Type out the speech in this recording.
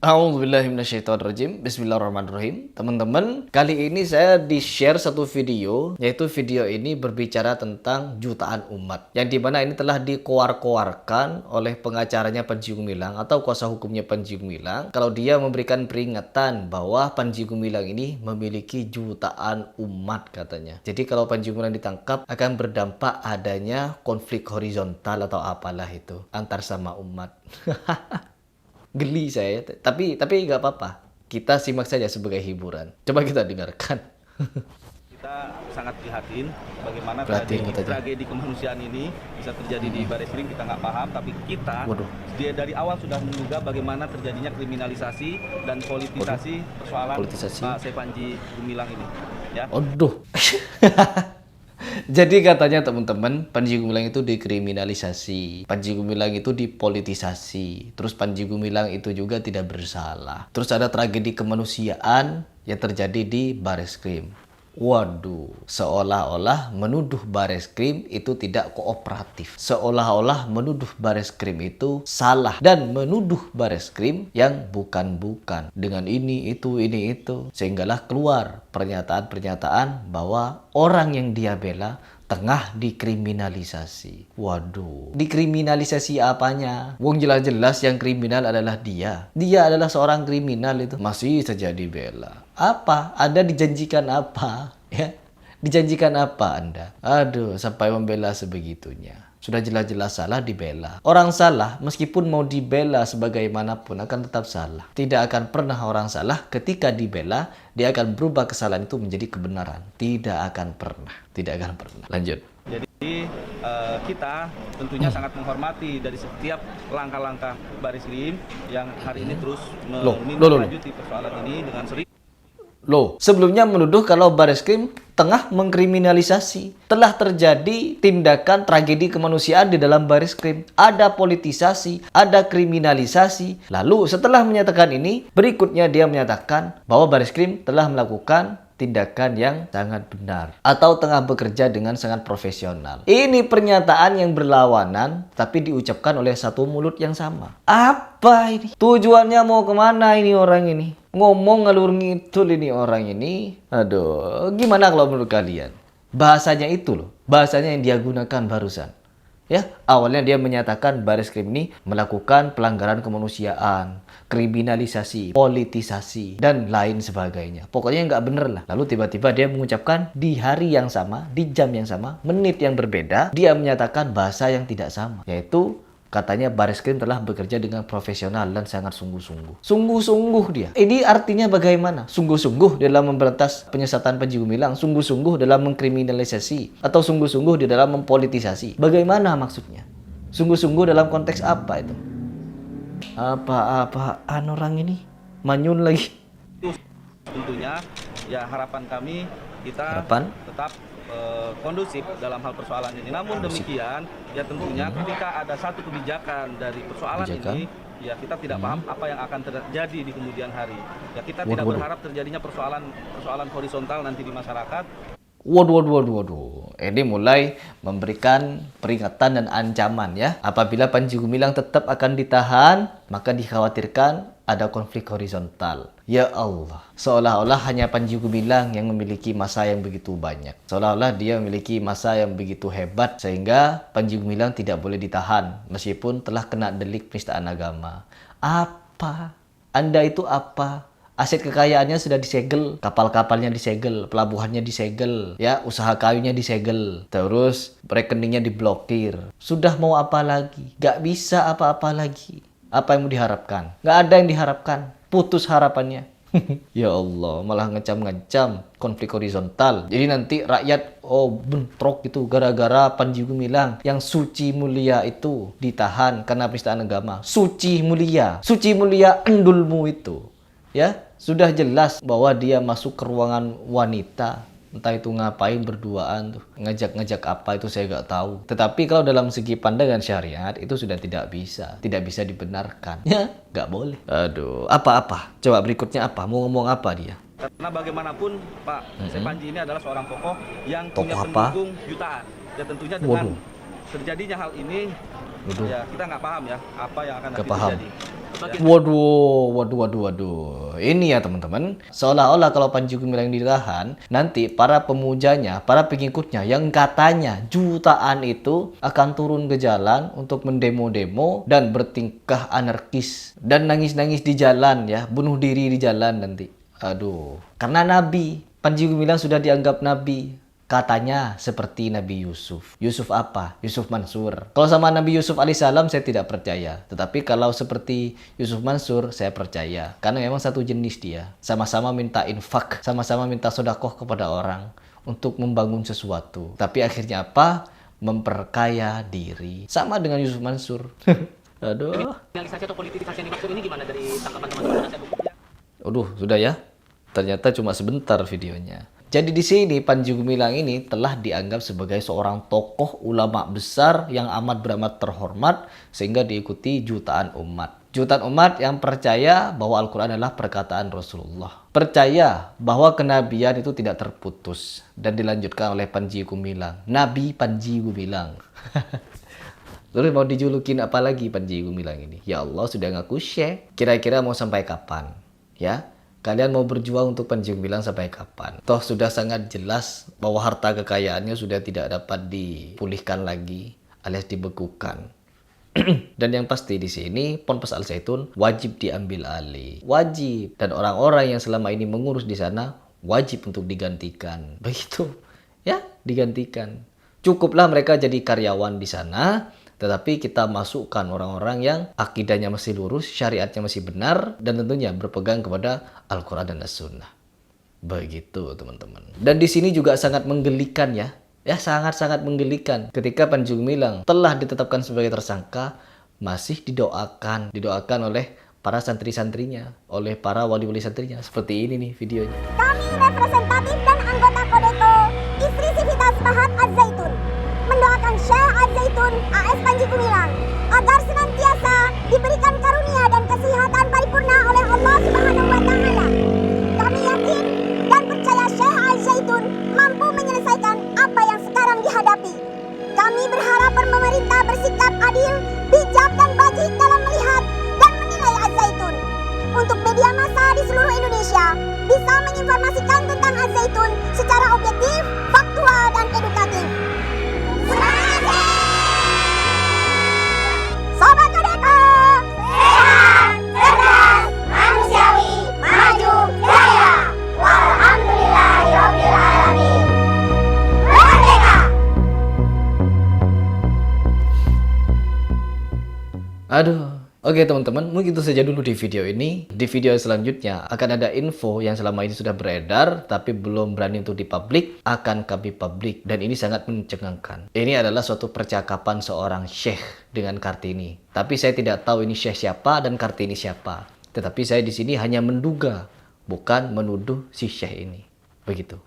A'udzubillahiminasyaitonirrajim. Bismillahirrahmanirrahim. Teman-teman, kali ini saya di-share satu video, yaitu video ini berbicara tentang jutaan umat, yang dimana ini telah dikoar-koarkan oleh pengacaranya Panji Gumilang atau kuasa hukumnya Panji Gumilang, kalau dia memberikan peringatan bahwa Panji Gumilang ini memiliki jutaan umat katanya. Jadi kalau Panji Gumilang ditangkap akan berdampak adanya konflik horizontal atau apalah itu antar sama umat. Geli saya, tapi nggak apa-apa. Kita simak saja sebagai hiburan. Coba kita dengarkan. Kita sangat prihatin bagaimana Prihatin, tragedi kemanusiaan ini bisa terjadi di Bareskrim. Kita nggak paham, tapi kita dia dari awal sudah menduga bagaimana terjadinya kriminalisasi dan politisasi persoalan Pak Panji Gumilang ini. Ya. Aduh. Jadi katanya teman-teman, Panji Gumilang itu dikriminalisasi, Panji Gumilang itu dipolitisasi, terus Panji Gumilang itu juga tidak bersalah. Terus ada tragedi kemanusiaan yang terjadi di Bareskrim. Waduh, seolah-olah menuduh Bareskrim itu tidak kooperatif. Seolah-olah menuduh Bareskrim itu salah dan menuduh Bareskrim yang bukan-bukan. Dengan ini, itu. Sehinggalah keluar pernyataan-pernyataan bahwa orang yang dia bela tengah dikriminalisasi. Waduh, dikriminalisasi apanya? Wong jelas-jelas yang kriminal adalah dia. Dia adalah seorang kriminal itu. Masih saja dibela. Apa? Anda dijanjikan apa? Ya, dijanjikan apa Anda? Aduh, sampai membela sebegitunya. Sudah jelas-jelas salah dibela. Orang salah meskipun mau dibela sebagaimanapun akan tetap salah. Tidak akan pernah orang salah ketika dibela dia akan berubah kesalahan itu menjadi kebenaran. Tidak akan pernah. Lanjut. Jadi kita tentunya sangat menghormati dari setiap langkah-langkah Bareskrim yang hari ini terus menindaklanjuti persoalan ini dengan serius. Loh, sebelumnya menuduh kalau Bareskrim tengah mengkriminalisasi. Telah terjadi tindakan tragedi kemanusiaan di dalam Bareskrim. Ada politisasi, ada kriminalisasi. Lalu setelah menyatakan ini, berikutnya dia menyatakan bahwa Bareskrim telah melakukan tindakan yang sangat benar atau tengah bekerja dengan sangat profesional. Ini pernyataan yang berlawanan tapi diucapkan oleh satu mulut yang sama. Apa ini? Tujuannya mau kemana ini orang ini? Ngomong ngalur ngidul ini orang ini. Aduh, gimana kalau menurut kalian? Bahasanya itu loh, bahasanya yang dia gunakan barusan. Ya, awalnya dia menyatakan Bareskrim ini melakukan pelanggaran kemanusiaan, kriminalisasi, politisasi, dan lain sebagainya. Pokoknya nggak bener lah. Lalu tiba-tiba dia mengucapkan di hari yang sama, di jam yang sama, menit yang berbeda, dia menyatakan bahasa yang tidak sama. Yaitu katanya Bareskrim telah bekerja dengan profesional dan sangat sungguh-sungguh. Sungguh-sungguh dia. Ini artinya bagaimana? Sungguh-sungguh dalam memberantas penyesatan Panji Gumilang, sungguh-sungguh dalam mengkriminalisasi, atau sungguh-sungguh di dalam mempolitisasi. Bagaimana maksudnya? Sungguh-sungguh dalam konteks apa itu? Apa-apaan orang ini? Manyun lagi. Tentunya ya harapan kami kita tetap kondusif dalam hal persoalan ini. Namun demikian, ya tentunya ketika ada satu kebijakan dari persoalan ini, ya kita tidak paham apa yang akan terjadi di kemudian hari. Ya kita tidak berharap terjadinya persoalan horizontal nanti di masyarakat. Waduh. Ini mulai memberikan peringatan dan ancaman ya. Apabila Panji Gumilang tetap akan ditahan, maka dikhawatirkan ada konflik horizontal. Ya Allah, seolah-olah hanya Panji Gumilang yang memiliki massa yang begitu banyak. Seolah-olah dia memiliki massa yang begitu hebat sehingga Panji Gumilang tidak boleh ditahan meskipun telah kena delik penistaan agama. Apa? Anda itu apa? Aset kekayaannya sudah disegel, kapal-kapalnya disegel, pelabuhannya disegel, ya, usaha kayunya disegel, terus rekeningnya diblokir. Sudah mau apa lagi? Gak bisa apa-apa lagi. Apa yang mau diharapkan? Gak ada yang diharapkan. Putus harapannya. Ya Allah, malah ngecam-ngecam konflik horizontal. Jadi nanti rakyat bentrok itu gara-gara Panji Gumilang yang suci mulia itu ditahan karena penistaan agama. Suci mulia endulmu itu. Ya, sudah jelas bahwa dia masuk ke ruangan wanita. Entah itu ngapain berduaan tuh. Ngajak-ngajak apa itu saya nggak tahu. Tetapi kalau dalam segi pandangan syariat itu sudah tidak bisa. Tidak bisa dibenarkan. Ya, nggak boleh. Aduh, apa-apa? Coba berikutnya apa? Mau ngomong apa dia? Karena bagaimanapun Pak Panji ini adalah seorang tokoh yang punya pendukung jutaan. Ya tentunya dengan terjadinya hal ini Ya, kita nggak paham ya apa yang akan nanti paham. terjadi. Waduh. Ini ya teman-teman. Seolah-olah kalau Panji Gumilang ditahan, nanti para pemujanya, para pengikutnya yang katanya jutaan itu akan turun ke jalan untuk mendemo-demo dan bertingkah anarkis dan nangis-nangis di jalan ya, bunuh diri di jalan nanti. Aduh, karena Nabi, Panji Gumilang sudah dianggap Nabi. Katanya seperti Nabi Yusuf. Yusuf apa? Yusuf Mansur. Kalau sama Nabi Yusuf alaihissalam saya tidak percaya. Tetapi kalau seperti Yusuf Mansur saya percaya. Karena memang satu jenis dia. Sama-sama minta infak. Sama-sama minta sodakoh kepada orang. Untuk membangun sesuatu. Tapi akhirnya apa? Memperkaya diri. Sama dengan Yusuf Mansur. Aduh. Realisasi atau politisasi yang dimaksud ini gimana dari tanggapan teman-teman? Aduh, sudah ya. Ternyata cuma sebentar videonya. Jadi di sini Panji Gumilang ini telah dianggap sebagai seorang tokoh ulama besar yang amat terhormat sehingga diikuti jutaan umat. Jutaan umat yang percaya bahwa Al-Quran adalah perkataan Rasulullah. Percaya bahwa kenabian itu tidak terputus. Dan dilanjutkan oleh Panji Gumilang. Nabi Panji Gumilang. Terus mau dijulukin apa lagi Panji Gumilang ini? Ya Allah sudah ngaku syekh. Kira-kira mau sampai kapan? Ya. Kalian mau berjuang untuk Panji Gumilang sampai kapan? Toh sudah sangat jelas bahwa harta kekayaannya sudah tidak dapat dipulihkan lagi alias dibekukan. Dan yang pasti di sini Ponpes Al Zaitun wajib diambil alih. Wajib. Dan orang-orang yang selama ini mengurus di sana wajib untuk digantikan. Begitu. Ya, digantikan. Cukuplah mereka jadi karyawan di sana. Tetapi kita masukkan orang-orang yang akidahnya masih lurus, syariatnya masih benar, dan tentunya berpegang kepada Al-Quran dan As-Sunnah. Begitu teman-teman. Dan di sini juga sangat menggelikan ya. Ya sangat-sangat menggelikan. Ketika Panji Gumilang telah ditetapkan sebagai tersangka, masih didoakan oleh para santri-santrinya, oleh para wali-wali santrinya. Seperti ini nih videonya. Kami representatif dan anggota Kodeko, istri Sivitas Pahat Az-Zaitun, mendoakan Syekh Az-Zaitun AS Panji Gumilang agar senantiasa diberikan karunia dan kesehatan paripurna oleh Allah Subhanahu wa taala. Kami yakin dan percaya Syekh Az-Zaitun mampu menyelesaikan apa yang sekarang dihadapi. Kami berharap pemerintah bersikap adil, bijak dan bajik dalam melihat dan menilai Az-Zaitun. Untuk media massa di seluruh Indonesia bisa menginformasikan tentang Az-Zaitun secara objektif, faktual dan edukatif. Sobat Kodeko, sehat, cerdas, manusiawi, maju, jaya. Walhamdulillahirabbil alamin. Merdeka. Aduh. Oke teman-teman, mungkin itu saja dulu di video ini. Di video selanjutnya akan ada info yang selama ini sudah beredar tapi belum berani untuk dipublik, akan kami publik dan ini sangat mencengangkan. Ini adalah suatu percakapan seorang syekh dengan Kartini. Tapi saya tidak tahu ini syekh siapa dan Kartini siapa. Tetapi saya di sini hanya menduga, bukan menuduh si syekh ini. Begitu.